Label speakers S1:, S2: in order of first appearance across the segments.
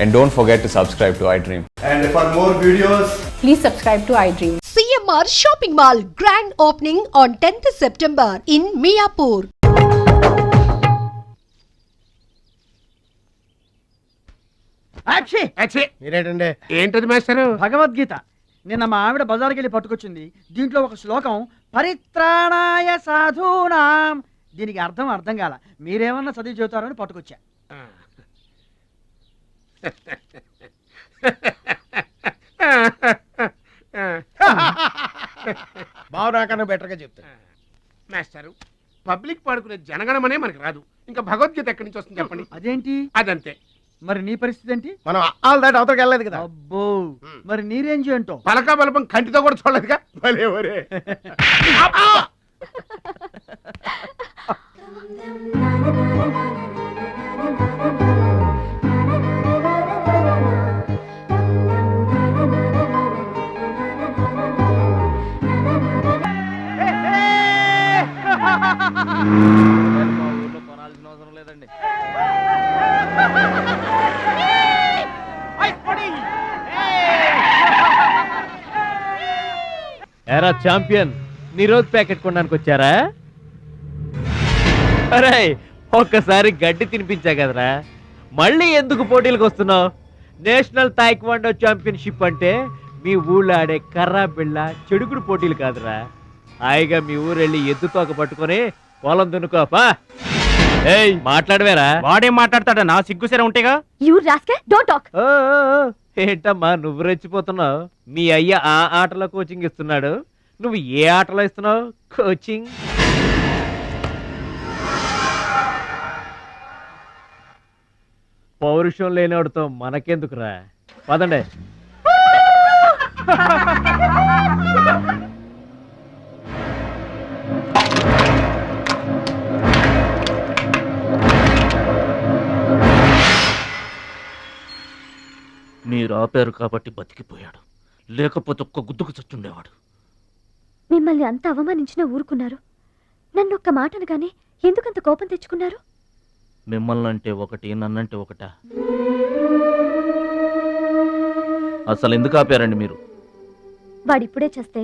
S1: And don't forget to subscribe to iDream.
S2: And for more videos,
S3: please subscribe to iDream.
S4: CMR Shopping Mall grand opening on 10th September in Miapur.
S5: మీరేటండి
S6: ఏంటది master?
S5: Bhagavad Gita నిన్న మా ఆవిడ బజార్కి వెళ్ళి పట్టుకొచ్చింది. దీంట్లో ఒక శ్లోకం పరిత్రాణాయ సాధూనాం, దీనికి అర్థం కాల. మీరేమన్నా చదివి చెబుతారని పట్టుకొచ్చా.
S6: బావు నాకన్నా బెటర్గా చెప్తాను. మాస్టరు, పబ్లిక్ పాడుకునే జనగణమనే మనకి రాదు, ఇంకా భగవద్గీత ఎక్కడి నుంచి వస్తుంది చెప్పండి.
S5: అదేంటి?
S6: అదంతే.
S5: మరి నీ పరిస్థితి ఏంటి?
S6: మనం ఆల్ దాటి అవతలకి వెళ్ళలేదు కదా.
S5: అబ్బో, మరి నీ రేంజ్ ఏంటో?
S6: పలకా బలపం కంటితో కూడా చూడలేదుగా. భలే ఒరే.
S5: కొనాల్సిన అవసరం లేదండి.
S7: ఎరా ఛాంపియన్, నిరోధ్ ప్యాకెట్ కొనడానికి వచ్చారా? అరే, ఒక్కసారి గడ్డి తినిపించా కదరా, మళ్ళీ ఎందుకు పోటీలకు వస్తున్నావు? నేషనల్ తాయిక్వాండో ఛాంపియన్షిప్ అంటే మీ ఊళ్ళో ఆడే కర్రా బిళ్ళ చెడుగుడు పోటీలు కాదురా. హాయిగా మీ ఊరు వెళ్ళి ఎద్దు తోక పట్టుకొని పొలం దున్నుకోపా. ఏయ్, మాట్లాడవేరా?
S5: వాడేం మాట్లాడతాడా? నా సిగ్గుసెర ఉంటేగా.
S3: You rascal, don't talk.
S7: ఏంటమ్మా నువ్వు రెచ్చిపోతున్నావు? మీ అయ్య ఆ ఆటలో కోచింగ్ ఇస్తున్నాడు, నువ్వు ఏ ఆటలో ఇస్తున్నావు కోచింగ్? పౌరుషం లేనివాడితో మనకెందుకురా, పదండి.
S8: మీరు ఆపారు కాబట్టి బతికిపోయాడు, లేకపోతే ఒక్క గుద్దుకు చచ్చుండేవాడు.
S3: మిమ్మల్ని అంత అవమానించినా ఊరుకున్నారు. నన్ను ఒక్క మాట అనగానే ఎందుకంత కోపం తెచ్చుకున్నారు?
S8: మిమ్మల్ని అంటే ఒకటి, నన్నంటే ఒకటా? అసలు ఎందుకు ఆపారండి మీరు?
S3: వాడిప్పుడే చేస్తే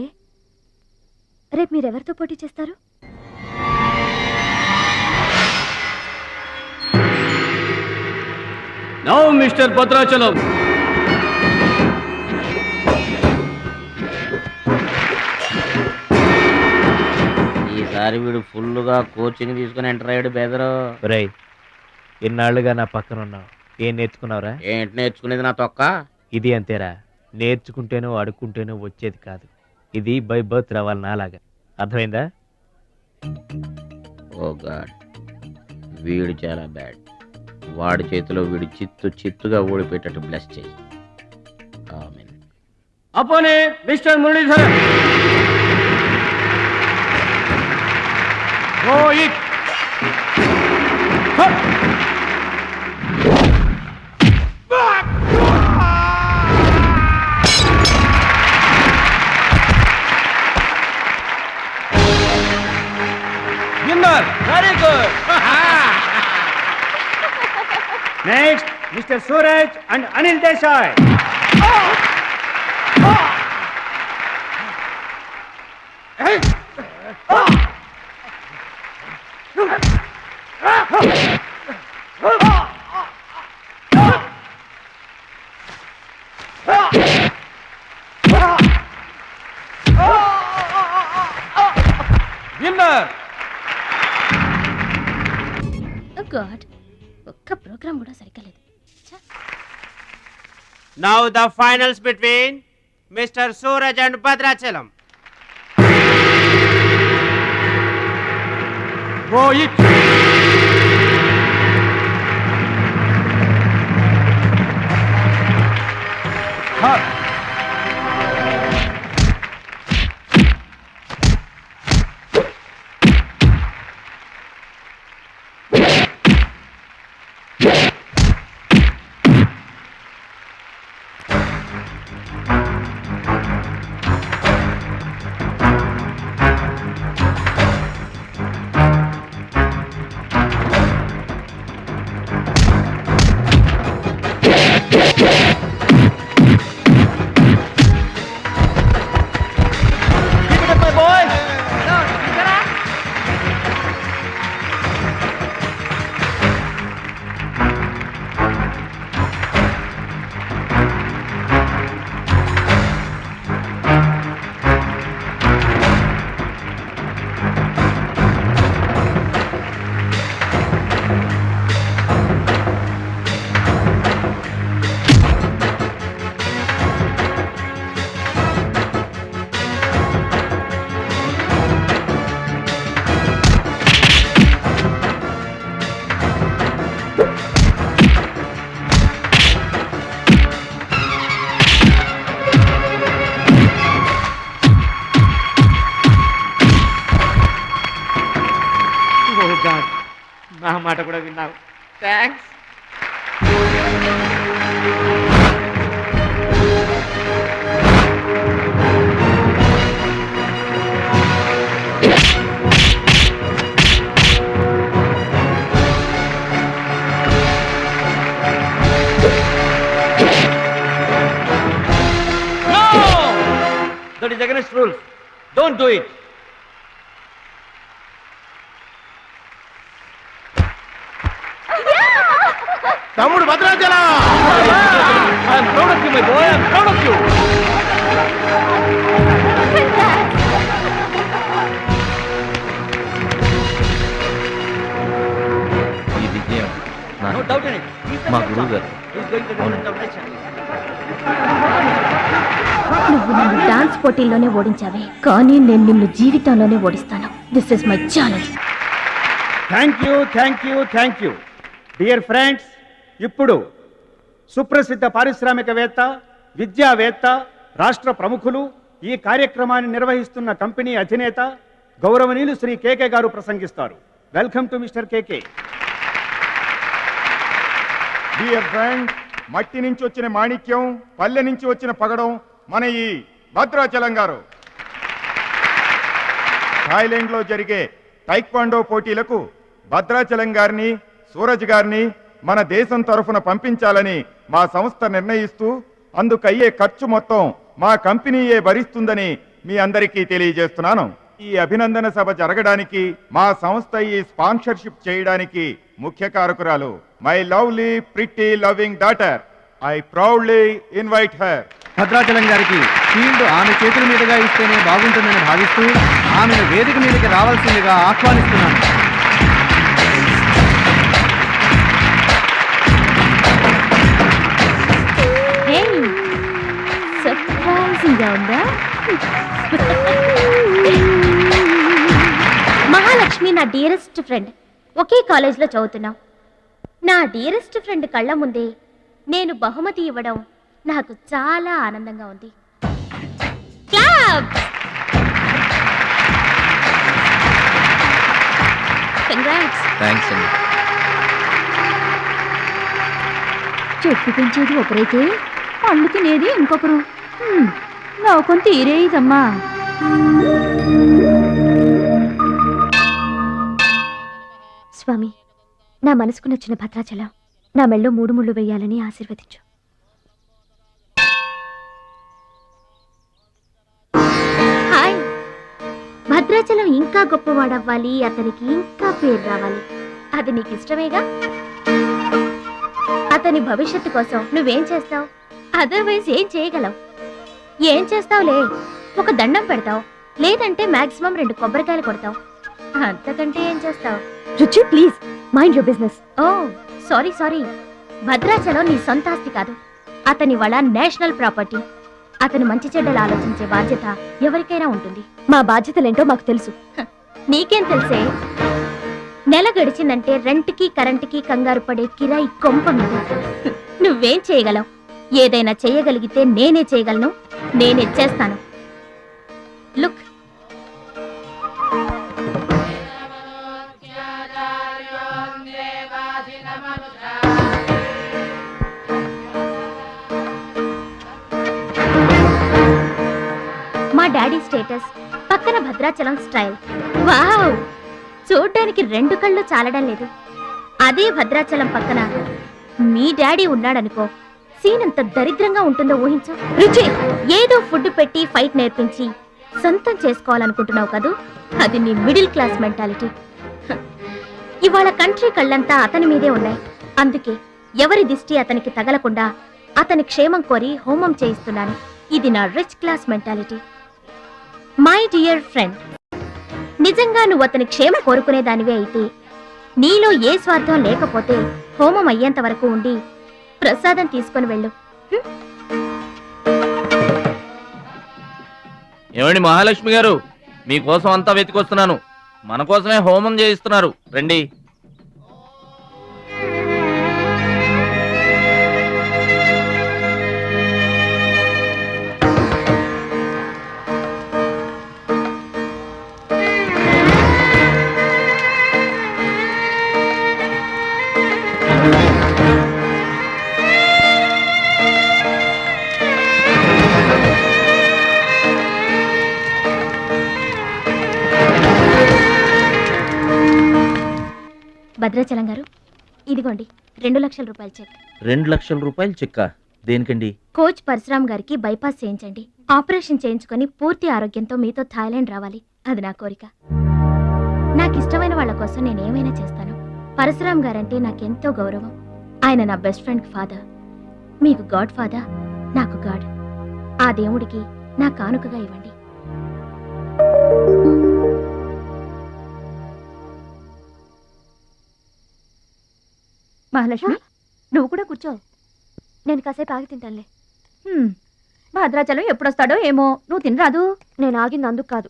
S3: రేపు మీరెవరితో పోటీ చేస్తారు?
S7: నౌ మిస్టర్ భద్రాచలం,
S8: ఈసారి వీడు ఫుల్గా కోచింగ్ తీసుకుని ఎంటర్ అయ్యాడు బెదరు.
S7: రై, ఇన్నాళ్ళుగా నా పక్కన ఉన్నావు, ఏం నేర్చుకున్నావురా?
S8: ఏంటి నేర్చుకునేది నా తొక్క?
S7: ఇది అంతేరా, నేర్చుకుంటేనో అడుక్కుంటేనో వచ్చేది కాదు. ఇది బై బర్త్ రావాలి నాలాగా, అర్థమైందా?
S8: ఓ గాడ్, వీడు చాలా బ్యాడ్. వాడి చేతిలో వీడు చిత్తుగా ఓడిపోయేటట్టు బ్లెస్ చేయి. ఆమేన్.
S5: అపోనే mister Muralidhar. Rohit winner. Very good. Next mister Suraj and Anil Desai. Winner.
S3: God, ఒక్క ప్రోగ్రామ్ కూడా సరిగ్గా లేదు.
S9: Now the finals between Mr. Suraj and Bhadrachalam.
S5: Rohit.
S9: నా మాట కూడా విన్నావు. Thanks.
S7: That is against rules. Don't do it.
S6: తమ్ముడు Bhadrachalam.
S7: I am proud of you, my boy. I am proud of you.
S8: ఈ విజయం
S7: No doubt in it. He's the
S8: మా
S7: best
S8: గురువు
S7: one.
S8: గారు.
S7: He's going to represent our nation.
S3: నువ్వు నన్ను dance పోటీల్లోనే ఓడించావే, కానీ నేను నిన్ను జీవితంలోనే ఓడిస్తాను. This is my challenge.
S5: Thank you dear friends. ఇప్పుడు సుప్రసిద్ధ పారిశ్రామికవేత్త, విద్యావేత్త, రాష్ట్ర ప్రముఖులు, ఈ కార్యక్రమాన్ని నిర్వహిస్తున్న కంపెనీ అధినేత గౌరవనీయులు శ్రీ కేకే గారు ప్రసంగిస్తారు. Welcome to mister KK.
S2: Dear friend, మట్టి నుంచి వచ్చిన మాణిక్యం, పల్లె నుంచి వచ్చిన పగడం మన ఈ భద్రాచలం గారు. థాయిలాండ్ లో జరిగే టైక్వాండో పోటీలకు భద్రాచలం గారిని, సూరజ్ గారిని మన దేశం తరఫున పంపించాలని మా సంస్థ నిర్ణయిస్తూ అందుకయ్యే ఖర్చు మొత్తం మా కంపెనీయే భరిస్తుందని మీ అందరికీ తెలియజేస్తున్నాను. ఈ అభినందన సభ జరగడానికి మా సంస్థ ఈ స్పాన్సర్షిప్ చేయడానికి ముఖ్య కారకురాలు my lovely pretty loving daughter. I proudly invite her.
S5: Bhadrachalam గారికి ఫీల్డ్ ఆమె చేతుల మీదుగా ఇస్తేనే బాగుంటుందని భావిస్తూ ఆమెను వేదిక మీదకి రావాల్సిందిగా ఆహ్వానిస్తున్నాను.
S3: సర్ప్రైజింగ్ గా ఉందా? మహాలక్ష్మి నా డియరెస్ట్ ఫ్రెండ్. ఒకే కాలేజ్లో చదువుతున్నాం. నా డియరెస్ట్ ఫ్రెండ్ కళ్ళ ముందే నేను బహుమతి ఇవ్వడం నాకు చాలా ఆనందంగా ఉంది. కంగ్రాట్స్.
S8: థ్యాంక్స్ అండి.
S3: చెట్టు పెంచేది ఒకరైతే అందుకునేది ఇంకొకరు. నవ్వుకొని తీరేదమ్మా. స్వామి, నా మనసుకు నచ్చిన భద్రాచలం నా మెళ్ళో 3 ముళ్ళు వేయాలని ఆశీర్వదించు. హాయ్. భద్రాచలం ఇంకా గొప్పవాడవ్వాలి, అతనికి ఇంకా పేరు రావాలి. అది నీకు ఇష్టమేగా? అతని భవిష్యత్తు కోసం నువ్వేం చేస్తావు? అదర్వైజ్ ఏం చేయగలవు? ఏం చేస్తావులే, ఒక దండం పెడతావు, లేదంటే మాక్సిమం 2 కొబ్బరికాయలు కొడతావు. అంతకంటే ఏం చేస్తావు? Ruchi, please mind your business. Oh sorry. Bhadrachalam నీ సొంత ఆస్తి కాదు, అతని వాళ్ళ నేషనల్ ప్రాపర్టీ. అతను మంచి చెడ్డలు ఆలోచించే బాధ్యత ఎవరికైనా ఉంటుంది. మా బాధ్యతలేంటో మాకు తెలుసు. నీకేం తెలుసే? నెల గడిచిందంటే రెంట్కి కరెంటుకి కంగారు పడే కిరాయి కొంప మీద. నువ్వేం చేయగలవు? ఏదైనా చేయగలిగితే నేనే చేయగలను, నేనే చేస్తాను. లుక్, మా డాడీ స్టేటస్ పక్కన భద్రాచలం స్టైల్. వావ్, చూడ్డానికి 2 కళ్ళు చాలడం లేదు. అదే భద్రాచలం పక్కన మీ డాడీ ఉన్నాడనుకో, సీన్ ఎంత దరిద్రంగా ఉంటుందో ఊహించు. రుచి ఏదో ఫుడ్ పెట్టి ఫైట్ నేర్పించి సొంతం చేసుకోవాలనుకుంటున్నావు కదూ, అది నీ మిడిల్ క్లాస్ మెంటాలిటీ. ఇవాళ కంట్రీ కళ్ళంతా అతని మీదే ఉన్నాయి. అందుకే ఎవరి దిష్టి అతనికి తగలకుండా అతని క్షేమం కోరి హోమం చేయిస్తున్నాను. ఇది నా rich class mentality. My dear friend, నిజంగా నువ్వు అతని క్షేమం కోరుకునే దానివే అయితే నీలో ఏ స్వార్థం లేకపోతే హోమం అయ్యేంత వరకు ఉండి ప్రసాదం తీసుకొని వెళ్ళు.
S8: ఏమండి మహాలక్ష్మి గారు, మీకోసం అంతా వెతికొస్తున్నాను. మన కోసమే హోమం చేయిస్తున్నారు, రండి.
S3: భద్రాచలం గారు, ఇదిగోండి 2 లక్షల రూపాయల చెక్.
S8: 2 లక్షల రూపాయలు చెక్కా? దేనికండి?
S3: కోచ్ పరశురామ్ గారికి బైపాస్ చేయించండి. ఆపరేషన్ చేయించుకొని పూర్తి ఆరోగ్యంతో మీతో థాయిలాండ్ రావాలి. అది నా కోరిక. నాకు ఇష్టమైన వాళ్ళ కోసం నేను ఏమైనా చేస్తాను. పరశురామ్ గారంటే నాకెంతో గౌరవం. ఆయన నా బెస్ట్ ఫ్రెండ్ ఫాదర్. మీకు గాడ్ ఫాదర్, నాకు గాడ్. ఆ దేవుడికి నా కానుకగా ఇవ్వండి. మహాలక్ష్మి, నువ్వు కూడా కూర్చో. నేను కాసేపు ఆగి తింటానులే. భద్రాచలం ఎప్పుడొస్తాడో ఏమో, నువ్వు తినరాదు. నేను ఆగింది అందుకు కాదు,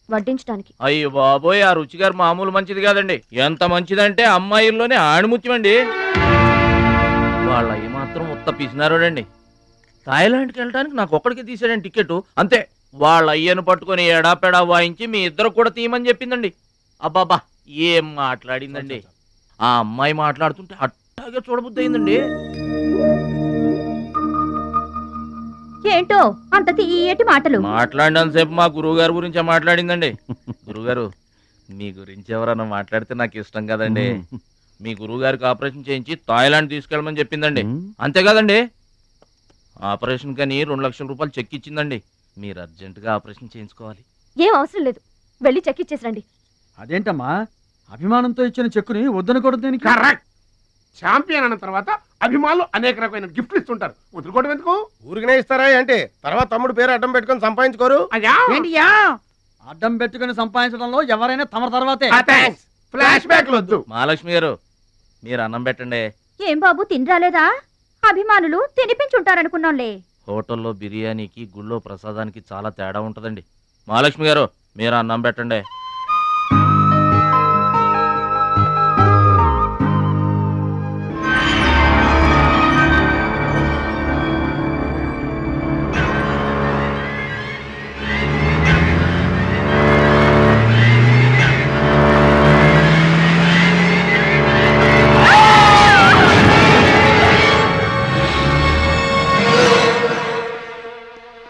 S3: వడ్డించడానికి.
S8: అయ్యో బాబోయ్, ఆ రుచి గారు మామూలు మంచిది కాదండి. ఎంత మంచిదంటే అమ్మాయిల్లోనే ఆణిముత్యమండి. వాళ్ళ అయ్యి మాత్రం ఉత్త పిసినారోడండి. థాయిలాండ్కి వెళ్ళడానికి నాకు ఒక్కడికి తీసాడండి టికెట్, అంతే. వాళ్ళ అయ్యను పట్టుకొని ఎడాపెడా వాయించి మీ ఇద్దరు కూడా తీయమని చెప్పిందండి. అబ్బాబా, ఏం మాట్లాడిందండి. ఆ అమ్మాయి మాట్లాడుతుంటే అట్టాగే చూడబుద్ధి అయిందండి.
S3: ఏంటో అంత తీయటి మాటలు
S8: మాట్లాడినంతసేపు మా గురువు గారి గురించే మాట్లాడిందండి. గురుగారు, మీ గురించి ఎవరన్నా మాట్లాడితే నాకు ఇష్టం కదండి. మీ గురువు గారికి ఆపరేషన్ చేయించి థాయిలాండ్ తీసుకెళ్ళమని చెప్పిందండి. అంతే కదండి? ఆపరేషన్ కని 2 లక్షల రూపాయలు చెక్ ఇచ్చిందండి. మీరు అర్జెంటుగా ఆపరేషన్ చేయించుకోవాలి.
S3: ఏం అవసరం లేదు, వెళ్ళి చెక్ ఇచ్చేసరండి.
S5: అదేంటమ్మా, అభిమానంతో ఇచ్చిన చెక్కుని వద్దనకూడదు దేనికి?
S6: కరెక్ట్. ఛాంపియన్ అన్న తర్వాత అభిమానులు అనేక రకమైన గిఫ్ట్లు ఇస్తుంటారు. వదులుకోవడం ఎందుకు?
S10: ఊరికనే ఇస్తారా అంటే తర్వాత తమ్ముడు పేరు అడ్డం పెట్టుకొని సంపాదించుకోరు.
S5: అడ్డం పెట్టుకుని సంపాదించడంలో ఎవరైనా తమ తర్వాతే.
S6: ఫ్లాష్ బ్యాక్ వద్దు.
S8: మహాలక్ష్మి గారు, మీరు అన్నం పెట్టండి.
S3: ఏం బాబు, తినరాలేదా? అభిమానులు తినిపించుంటారనుకున్నాంలే.
S8: హోటల్లో బిర్యానీకి గుళ్ళో ప్రసాదానికి చాలా తేడా ఉంటుందండి. మహాలక్ష్మి గారు, మీరు అన్నం పెట్టండి.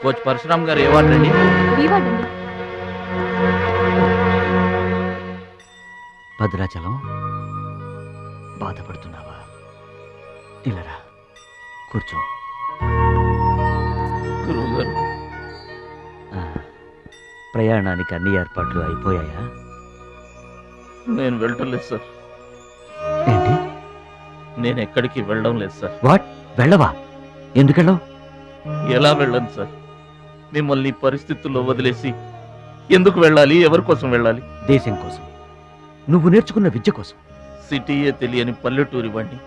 S8: కోచ్ పరశురామ్ గారు ఏ వార్డు అండి?
S7: భద్రాచలం, బాధపడుతున్నావా? ఇలారా కూర్చో.
S8: గురువుగారు,
S7: ప్రయాణానికి అన్ని ఏర్పాట్లు అయిపోయాయా?
S8: నేను వెళ్ళటం లేదు సార్.
S7: ఏంటి?
S8: నేను ఎక్కడికి వెళ్ళడం లేదు సార్.
S7: వాట్? వెళ్ళవా? ఎందుకెళ్ళవు?
S8: ఎలా వెళ్ళను సార్? మిమ్మల్ని పరిస్థితుల్లో వదిలేసి ఎందుకు వెళ్ళాలి? ఎవరి కోసం వెళ్ళాలి?
S7: దేశం కోసం, నువ్వు నేర్చుకున్న విద్య కోసం.
S8: సిటీయే తెలియని పల్లెటూరి వాణ్ణి.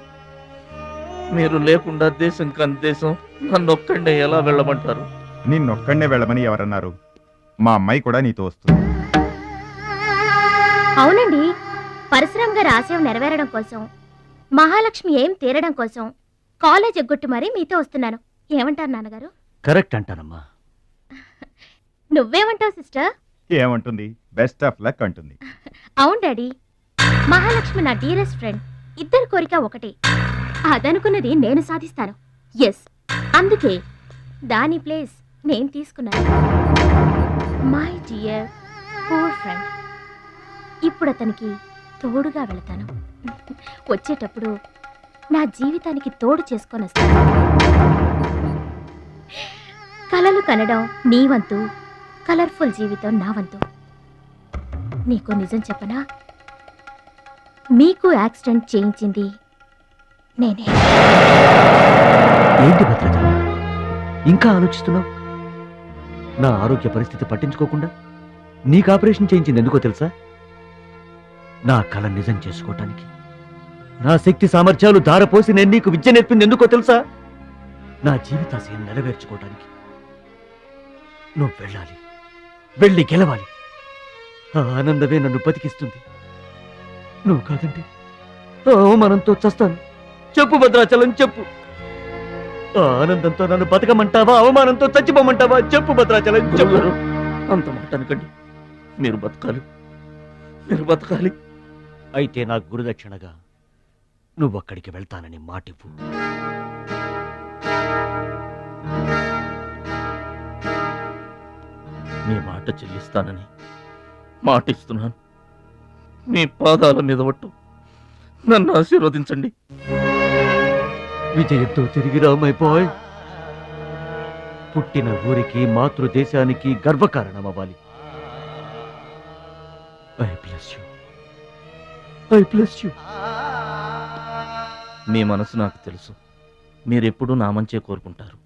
S8: మీరు లేకుండా దేశం కాని దేశం నన్నొక్కండే ఎలా వెళ్ళమంటారు?
S2: నిన్నొక్కడే వెళ్ళమని ఎవరన్నారు? మా అమ్మాయి కూడా నీతో వస్తుంది.
S3: అవునండి, పరశురామ్ గారి ఆశయం నెరవేరడం కోసం, మహాలక్ష్మి ఏం తీరడం కోసం కాలేజ్ ఎగ్గొట్టు మరీ మీతో వస్తున్నాను. ఏమంటారు నాన్నగారు?
S7: కరెక్ట్ అంటానమ్మా.
S3: నువ్వేమంటావు సిస్టర్?
S2: ఏమంటుంది? బెస్ట్ ఆఫ్ లక్ అంటుంది.
S3: అవును డాడీ, మహాలక్ష్మి నా డియరెస్ట్ ఫ్రెండ్. ఇద్దరి కోరిక ఒకటే, అదనుకున్నది నేను సాధిస్తాను. ఎస్, అందుకే దాని ప్లేస్ నేను తీసుకున్నాను. My dear poor friend. ఇప్పుడు అతనికి తోడుగా వెళతాను. వచ్చేటప్పుడు నా జీవితానికి తోడు చేసుకొని వస్తాను. కనడం నీ వంతు, కలర్ఫుల్ జీవితం నా వంతు. నీకు నిజం చెప్పనా, మీకు యాక్సిడెంట్ చేయించింది నేనే.
S7: ఏంటి భద్రాచలం ఇంకా ఆలోచిస్తున్నావు? నా ఆరోగ్య పరిస్థితి పట్టించుకోకుండా నీకు ఆపరేషన్ చేయించింది ఎందుకో తెలుసా? నా కళ నిజం చేసుకోవటానికి. నా శక్తి సామర్థ్యాలు ధారపోసి నేను నీకు విద్య నేర్పింది ఎందుకో తెలుసా? నా జీవితాశయం నెరవేర్చుకోవటానికి. నువ్వు వెళ్ళాలి, వెళ్ళి గెలవాలి. ఆ ఆనందమే నన్ను బతికిస్తుంది. నువ్వు కాదంటే ఆ అవమానంతో చస్తాను. చెప్పు భద్రాచలం, చెప్పు. ఆ ఆనందంతో నన్ను బతకమంటావా, అవమానంతో చచ్చిపోమంటావా? చెప్పు భద్రాచలం, చెప్పు.
S8: అంత మాట అనకండి. మీరు బతకాలి, మీరు బతకాలి.
S7: అయితే నా గురుదక్షిణగా నువ్వక్కడికి వెళ్తానని మాటివ్వు.
S8: మీ మాట చెల్లిస్తానని మాటిస్తున్నాను. మీ పాదాల మీద ఒట్టు. నన్ను ఆశీర్వదించండి.
S7: విజయంతో తిరిగి రా మై బాయ్. పుట్టిన ఊరికి, మాతృదేశానికి గర్వకారణమవ్వాలి. I bless you, I bless you.
S8: మీ మనసు నాకు తెలుసు. మీరెప్పుడూ నా మంచే కోరుకుంటారు.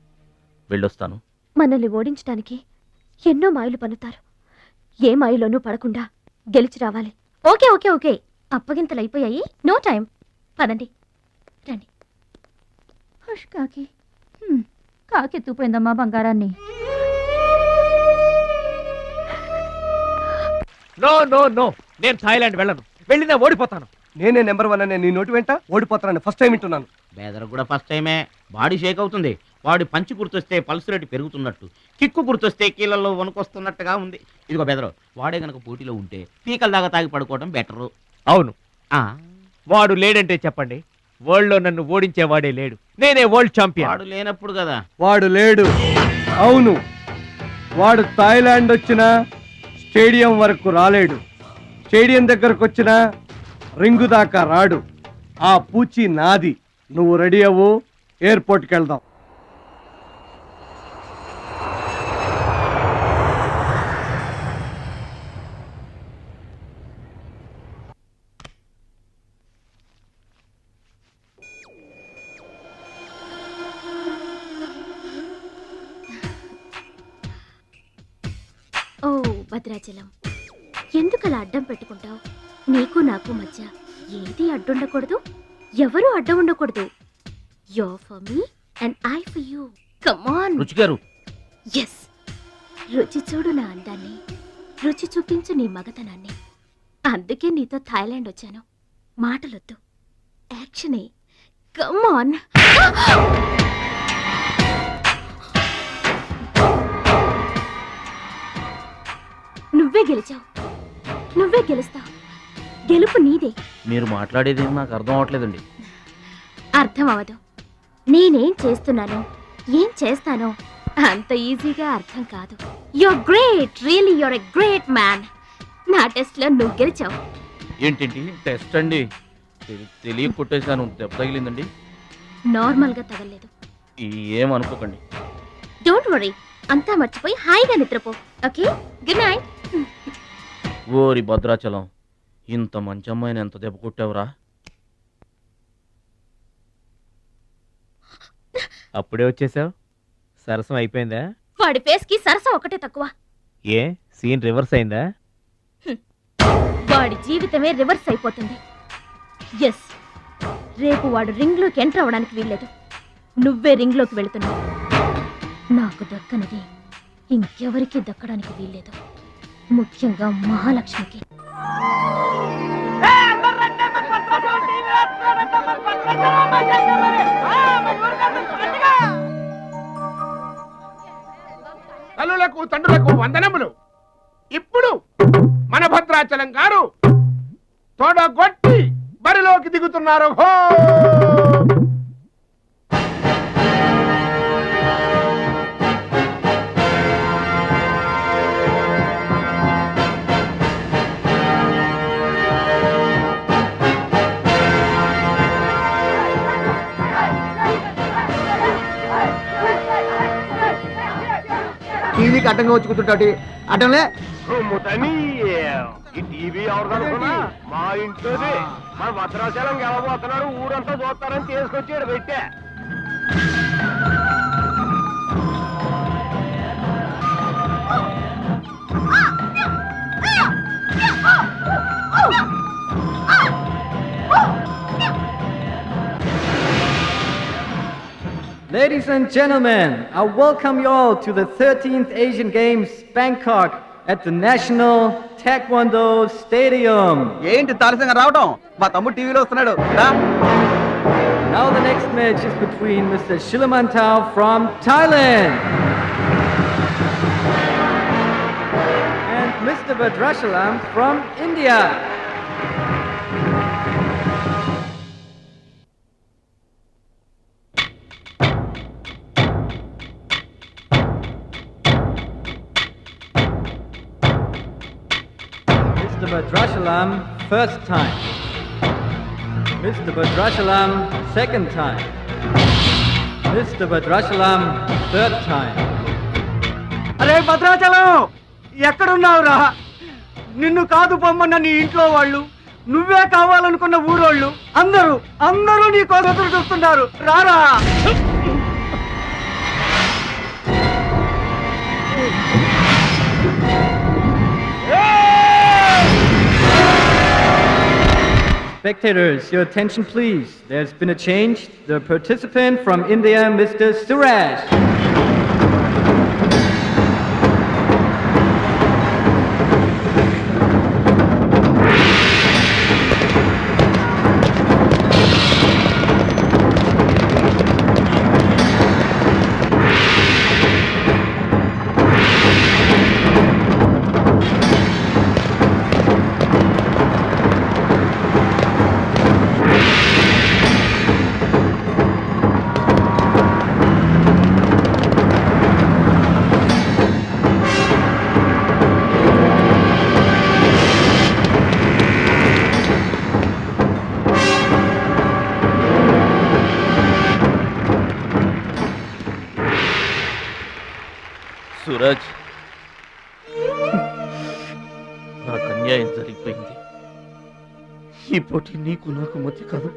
S8: వెళ్ళొస్తాను.
S3: మనల్ని ఓడించడానికి ఎన్నో మాయలు పన్నుతారు. ఏ మాయలోనూ పడకుండా గెలిచి రావాలి. ఓకే ఓకే ఓకే, అప్పగింతలు అయిపోయాయి. No time. పదండి, రండి. హుష్ కాకి, కాకెత్తుపోయిందమ్మా బంగారాన్ని.
S7: నో నో నో, నేను థాయిలాండ్ వెళ్ళను. వెళ్ళినా ఓడిపోతాను.
S10: నేనే నెంబర్ 1 అనే నీ నోటి వెంట ఓడిపోతానని ఫస్ట్ టైం వింటున్నాను.
S8: బేదర్ కూడా ఫస్ట్ టైమే. బాడీ షేక్ అవుతుంది. వాడి పంచి గుర్తొస్తే పల్స్ రేటు పెరుగుతున్నట్టు, కిక్కు గుర్తొస్తే కీళ్ళల్లో వణుకొస్తున్నట్టుగా ఉంది. ఇదిగో బెదరు, వాడే గనక పోటీలో ఉంటే పీకల దాకా తాగి పడుకోవడం బెటరు.
S7: అవును, వాడు లేడంటే చెప్పండి. వరల్డ్ లో నన్ను ఓడించేవాడే లేడు. నేనే వరల్డ్ ఛాంపియన్.
S8: వాడు లేనప్పుడు కదా.
S10: వాడు లేడు. అవును, వాడు థాయిలాండ్ వచ్చినా స్టేడియం వరకు రాలేడు. స్టేడియం దగ్గరకు వచ్చినా రింగు దాకా రాడు. ఆ పూచి నాది. నువ్వు రెడీ అవ్వు, ఎయిర్పోర్ట్కి వెళ్దాం.
S3: ఓ భద్రాచలం, ఎందుకలా అడ్డం పెట్టుకుంటావు? నీకు నాకు మధ్య ఏది అడ్డుండకూడదు, ఎవరు అడ్డం ఉండకూడదు. You for me and I for you. Come on
S8: రుచి గారు.
S3: ఎస్, రుచి చూడు నా అందాన్ని, రుచి చూపించు నీ మగతనాన్ని. అందుకే నీతో థాయిలాండ్ వచ్చాను. మాటలొద్దు, యాక్షనే. Come on. నువ్వే గెలిచావు, నువ్వే గెలుస్తావు. గెలుపు నీదే.
S8: మీరు మాట్లాడేది నాకు అర్థం అవట్లేదండి.
S3: అర్థం అవదు. నేనేం చేస్తున్నానో, ఏం చేస్తానో అంత ఈజీగా అర్థం కాదు. You're great, really you're a great man. నా టెస్ట్ లో నువ్వు గెలిచావు.
S8: ఏంటండి టెస్ట్ అండి? తెలియ కొట్టేశాను. దెబ్బ తగిలిందండి.
S3: నార్మల్ గా తగలేదు.
S8: ఏమనుకోకండి.
S3: డోంట్ వరీ, అంతా మర్చిపోయి హాయిగా నిద్రపో. Okay, good night.
S8: ఓరి భద్రాచలం, ఇంత మంచి అమ్మాయిని ఎంత దెబ్బ కొట్టావురా?
S7: అప్పుడే వచ్చేసావు. సరసం అయిపోయిందా?
S3: వాడి ఫేస్ కి సరసం ఒకటే తక్కువ.
S7: ఏ సీన్ రివర్స్ అయిందా?
S3: వాడి జీవితమే రివర్స్ అయిపోతుంది. ఎస్, రేపు వాడు రింగ్ లోకి ఎంటర్ అవ్వడానికి వీల్లేదు. నువ్వే రింగ్ లోకి వెళుతున్నావు. నాకు దక్కనిది ఇంకెవరికి దక్కడానికి వీల్లేదు, ముఖ్యంగా మహాలక్ష్మికి.
S6: తల్లులకు తండ్రులకు వందనములు. ఇప్పుడు మన భద్రాచలం గారు తోడగొట్టి బరిలోకి దిగుతున్నారు. హో!
S11: టీవీకి అడ్డంగా వచ్చి కూర్చుంటాటి అడ్డంలే.
S10: ఈ టీవీ ఎవరు మా ఇంట్లోనే మా భద్రాచలం గెలబోతున్నాడు, ఊరంతా చూస్తారని తీసుకొచ్చాడు పెట్టే.
S12: Ladies and gentlemen, I welcome you all to the 13th Asian Games, Bangkok, at the National Taekwondo Stadium.
S11: ఏంటి తారసంగా రావటం? మా తమ్ముడు టీవీలో వస్తున్నాడు.
S12: Now the next match is between Mr. Shilamantau from Thailand and Mr. Badrashalam from India. Mr. Badrashalam, first time. Mr. Badrashalam, second time. Mr. Badrashalam, third time.
S10: అరే భద్రాచలం, ఎక్కడున్నావురా? నిన్ను కాదు పొమ్మన్న నీ ఇంట్లో వాళ్ళు, నువ్వే కావాలనుకున్న ఊరోళ్ళు అందరూ నీ కోసం చూస్తున్నారు. రారా.
S12: Spectators, your attention please. There's been a change. The participant from India, Mr. Suraj.
S8: Suraj, నాకు అన్యాయం జరిగిపోయింది. ఈ పోటీ నీకు నాకు మధ్య కాదు,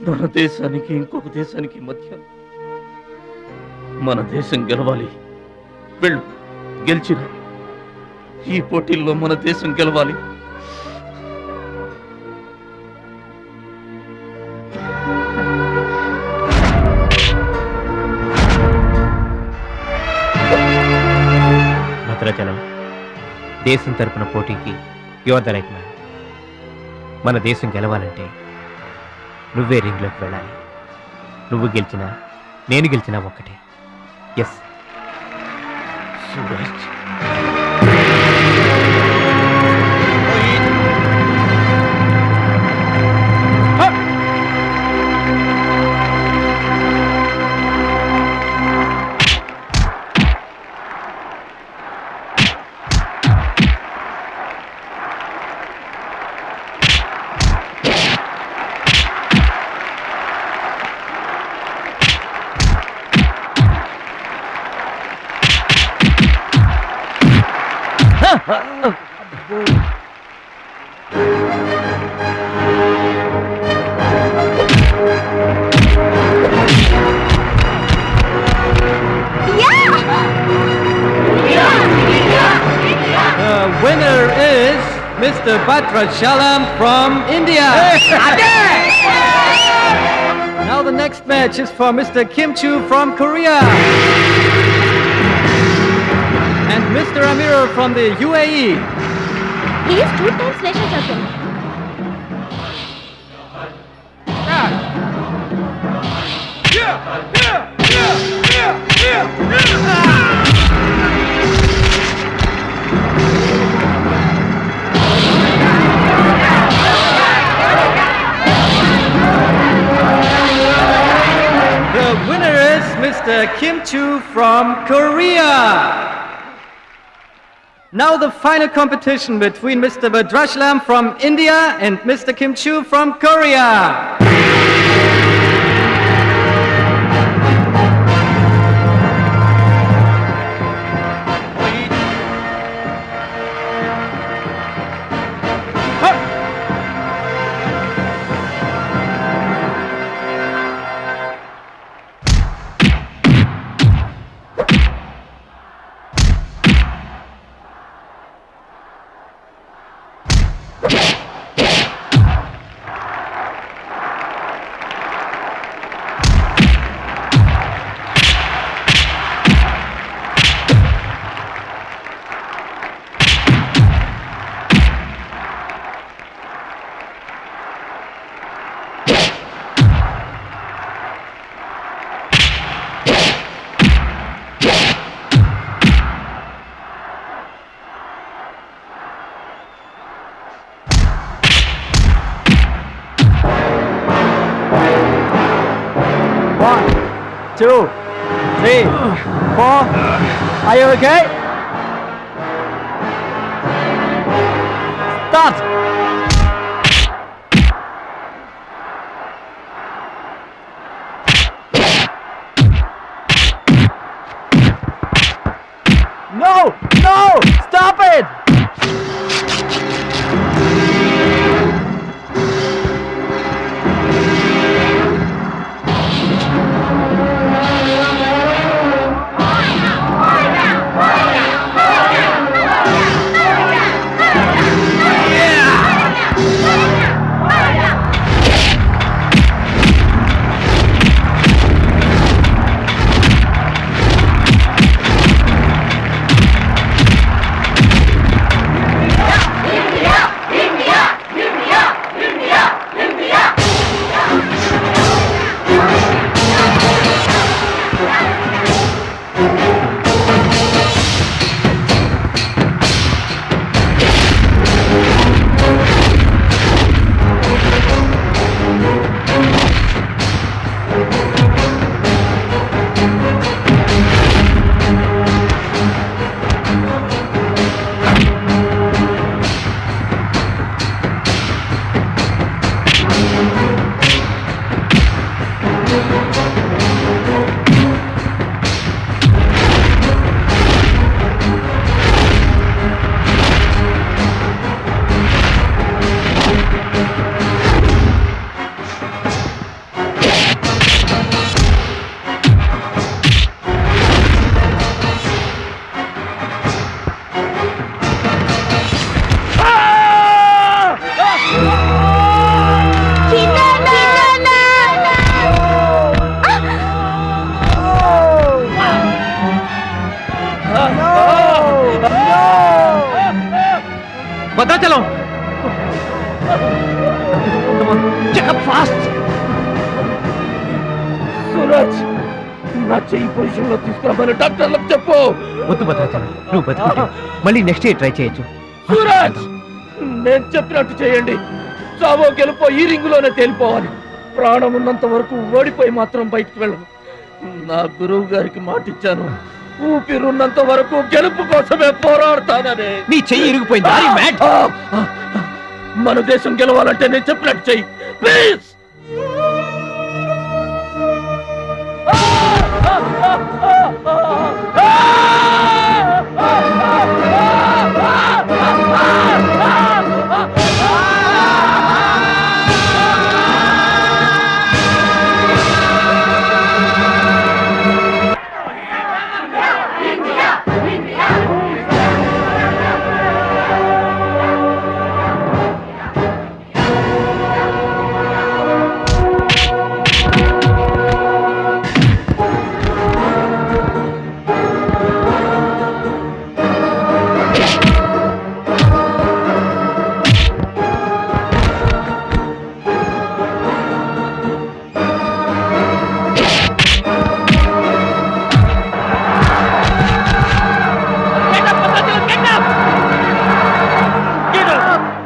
S8: మన దేశానికి ఇంకొక దేశానికి మధ్య. మన దేశం గెలవాలి. వెళ్ళు, గెలిచిరా. ఈ పోటీల్లో మన దేశం గెలవాలి.
S7: భద్రాచలం, దేశం తరపున పోటీకి యువర్ ద రైట్ మ్యాన్. మన దేశం గెలవాలంటే నువ్వే రింగ్లోకి వెళ్ళాలి. నువ్వు గెలిచినా నేను గెలిచినా ఒక్కటే. Yes
S8: Suraj.
S12: Winner is Mr. Badrashalam from India. Now the next match is for Mr. Kim Chu from Korea and Mr. Amir from the UAE.
S3: He is 2 times national champion.
S12: The winner is Mr. Kim Chu from Korea. Now the final competition between Mr. Badrashalam from India and Mr. Kim Chu from Korea. 3, 4. Are you okay? Start. No! No! Stop it!
S7: Bhadrachalam
S8: Suraj నా చెయ్యి position లో తీసుకురామని డాక్టర్లకు చెప్పు.
S7: వద్దు భద్రాచలం, నువ్వు బతుకుంటే మళ్ళీ next year try చేయొచ్చు.
S8: సూరజ్ నేను చెప్పినట్టు చేయండి. చావో గెలుపో ఈ రింగులోనే తేలిపోవాలి. ప్రాణం ఉన్నంత వరకు ఓడిపోయి మాత్రం బయటికి వెళ్ళను. నా గురువు గారికి మాటిచ్చాను, ఊపిరున్నంత వరకు గెలుపు కోసమే పోరాడతానని.
S7: నీ చెయ్యి ఇరిగిపోయింది.
S8: మన దేశం గెలవాలంటే నేను చెప్పినట్టు చెయ్యి please.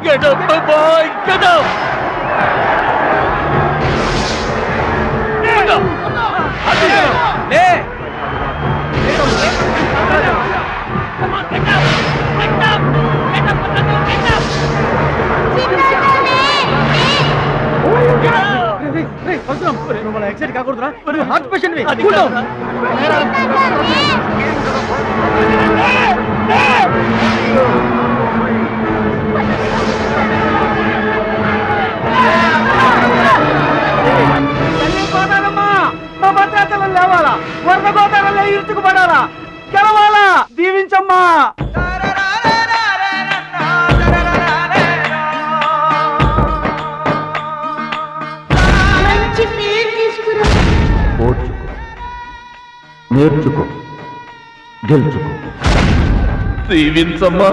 S8: Get up, my boy! Get up! Get up! Hey! Come on, get up! Get up! Get up, get up!
S12: Excite కాకూడదురా, హార్ట్ పేషెంట్. మా భద్రాచలం లేవాలా, వరద గోదావరిలో ఇరుచుకుపడాలా, గెలవాలా, దీవించమ్మా.
S8: నేర్చుకో, గెలుచుకో, దీవించమ్మా.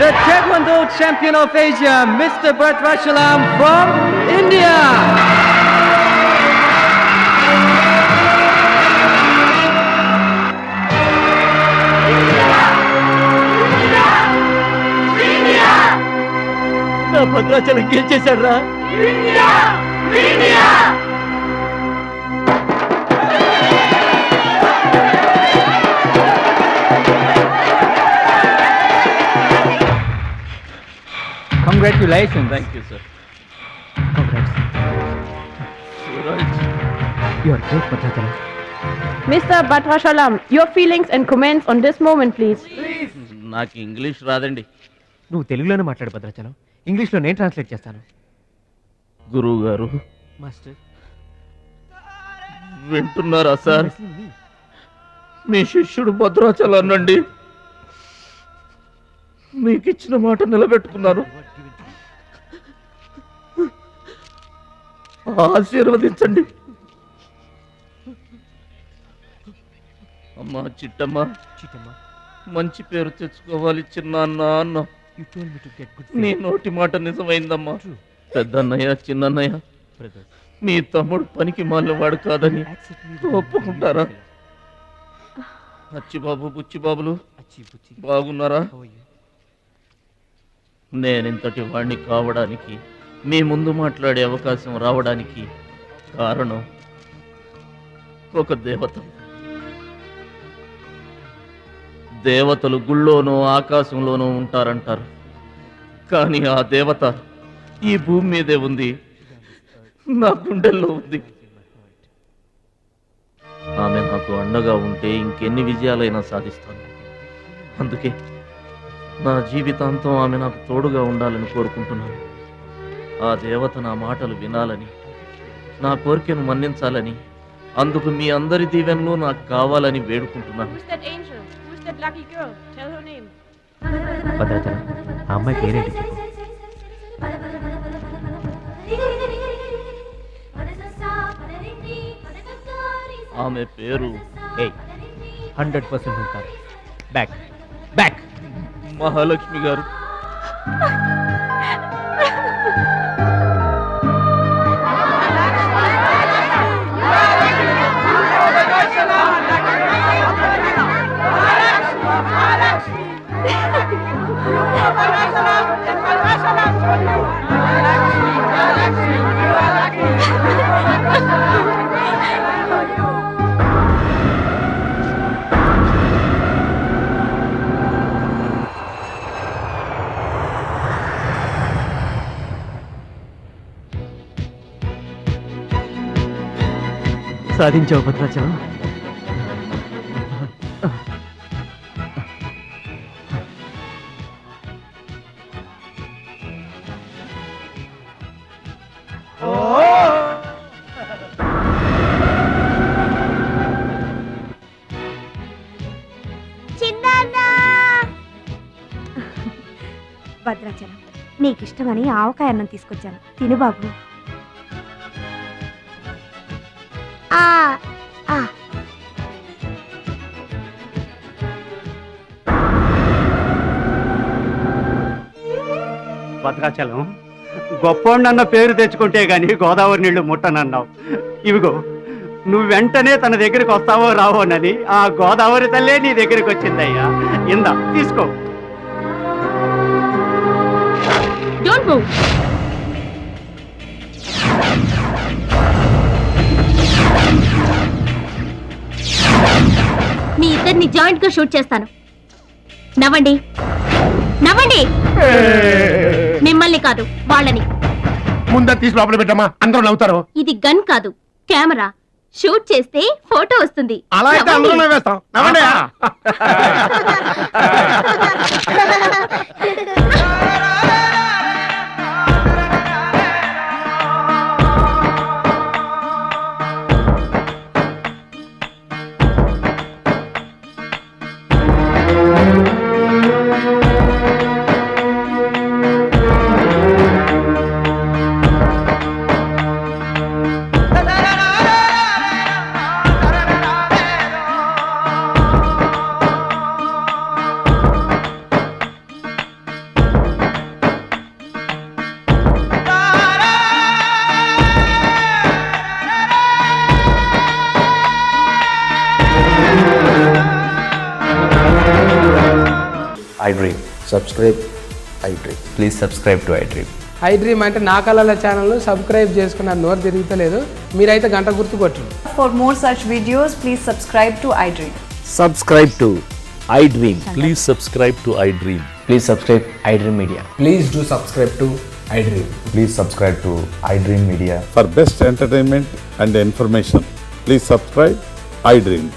S12: the Taekwondo champion of Asia, Mr. Bhadrachalam from India.
S7: నా భద్రాచలం గెలిచేశాడు రా.
S12: Congratulations.
S8: Thank you, sir.
S12: Congrats.
S8: Suraj.
S12: You are great, Bhadrachalam.
S13: Mr. Bhadrachalam, your feelings and comments on this moment, please.
S8: నాకు English రాదండి.
S7: నువ్వు తెలుగులోనే మాట్లాడు భద్రాచలం, ఇంగ్లీష్లో నేను ట్రాన్స్లేట్ చేస్తాను.
S8: గురువు గారు
S7: మాస్టర్
S8: వింటున్నారా సార్? మీ శిష్యుడు భద్రాచలాన్నండి. మీకు ఇచ్చిన మాట నిలబెట్టుకున్నాను. ఆశీర్వదించండి. అమ్మా చిట్టమ్మ, మంచి పేరు తెచ్చుకోవాలి చిన్నాన్న అన్న. నీ నోటి మాట నిజమైందమ్మా. పెద్దన్నయ్య చిన్నన్నయ్య మీ తమ్ముడు పనికి మాలినవాడు కాదని ఒప్పుకుంటారా? అచ్చిబాబు బుచ్చిబాబులు బాగున్నారా? నేనింతటి వాణ్ణి కావడానికి, మీ ముందు మాట్లాడే అవకాశం రావడానికి కారణం ఒక దేవత. దేవతలు గుళ్ళోనూ ఆకాశంలోనూ ఉంటారంటారు, కానీ ఆ దేవత ఈ భూమి మీదే ఉంది, నా గుండెల్లో ఉంది. ఆమె నాకు అండగా ఉంటే ఇంకెన్ని విజయాలైనా సాధిస్తాను. అందుకే నా జీవితాంతం ఆమె నాకు తోడుగా ఉండాలని కోరుకుంటున్నాను. ఆ దేవత నా మాటలు వినాలని, నా కోరికను మన్నించాలని, అందుకు మీ అందరి దీవెనలు నాకు కావాలని వేడుకుంటున్నాను.
S7: భద్రాచలం, ఆ అమ్మాయి పేరేంటి?
S8: ఆమె పేరు
S7: 100% ఉంటారు. బ్యాక్ బ్యాక్
S8: మహాలక్ష్మి గారు.
S7: సాధించావు భద్రాచలం.
S3: భద్రాచలం, నీకిష్టమని ఆవకాయ అన్నం తీసుకొచ్చాను, తిను బాబు.
S5: భద్రాచలం, గొప్పోండన్న పేరు తెచ్చుకుంటే గాని గోదావరి నీళ్లు ముట్టనన్నావు. ఇవిగో నువ్వు వెంటనే తన దగ్గరికి వస్తావో రావోనని ఆ గోదావరి తల్లే నీ దగ్గరికి వచ్చిందయ్యా. ఇందా తీసుకో.
S3: మీ ఇద్దరిని జాయింట్ గా షూట్ చేస్తాను. నవ్వండి, నవ్వండి. మిమ్మల్ని కాదు, వాళ్ళని.
S6: ముందా తీసి లోపల పెట్టమ్మా, అందరూ నవ్వుతారు.
S3: ఇది గన్ కాదు, కెమెరా. షూట్ చేస్తే ఫోటో వస్తుంది.
S6: అలా అయితే అందరూ నవ్వేస్తాం. నవ్వండి.
S1: iDream.
S14: Subscribe iDream.
S1: Please subscribe to iDream.
S15: iDream అంటే నా కళల ఛానల్ను సబ్స్క్రైబ్ చేసుకున్న నోరు తిరుగుతలేదు. మీరైతే గంట గుర్తు కొట్టండి.
S16: For more such videos, please subscribe to iDream.
S17: Subscribe to iDream. Please subscribe to iDream.
S1: Please subscribe iDream Media.
S14: Please do subscribe to iDream.
S1: Please subscribe to iDream Media.
S18: For best entertainment and information, please subscribe iDream.